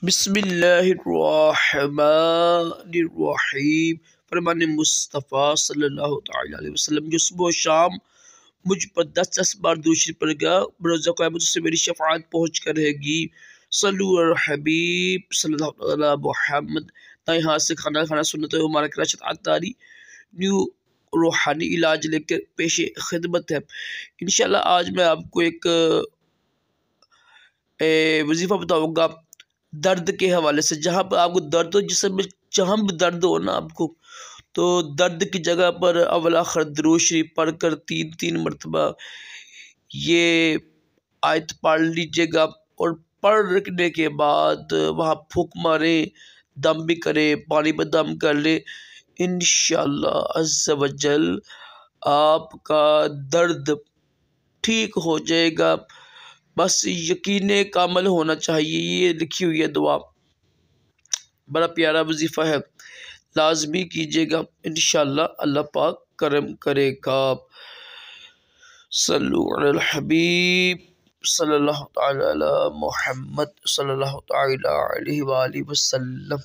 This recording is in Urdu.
بسم اللہ الرحمن الرحیم۔ فرمان مصطفیٰ صلی اللہ تعالیٰ علیہ وسلم جو صبح و شام مجھ پر 10 بار درود شریف پڑھے گا بروز قیامت سے میری شفاعت پہنچ کر رہے گی۔ صلو علی الحبیب صلی اللہ علیہ محمد۔ دائیں ہاتھ سے کھانا کھانا سنت ہے ہمارا راشد عطاری نیو روحانی علاج لے کے پیش خدمت ہے۔ انشاءاللہ آج میں آپ کو ایک وظیفہ بتاؤں گا درد کے حوالے سے۔ جہاں پر آپ کو درد ہو، جسم میں جہاں بھی درد ہو نا آپ کو، تو درد کی جگہ پر اول آخر درود شریف پڑھ کر 3 مرتبہ یہ آیت پڑھ لیجیے گا، اور پڑھنے کے بعد وہاں پھونک ماریں، دم بھی کریں، پانی پہ دم کر لیں، انشاءاللہ عز و جل آپ کا درد ٹھیک ہو جائے گا۔ بس یقین کامل ہونا چاہیے۔ یہ لکھی ہوئی ہے دعا، بڑا پیارا وظیفہ ہے، لازمی کیجیے گا، انشاءاللہ اللہ پاک کرم کرے گا۔ صلو علی الحبیب صلی اللہ تعالی علی محمد صلی اللہ تعالی علیہ وآلہ وسلم۔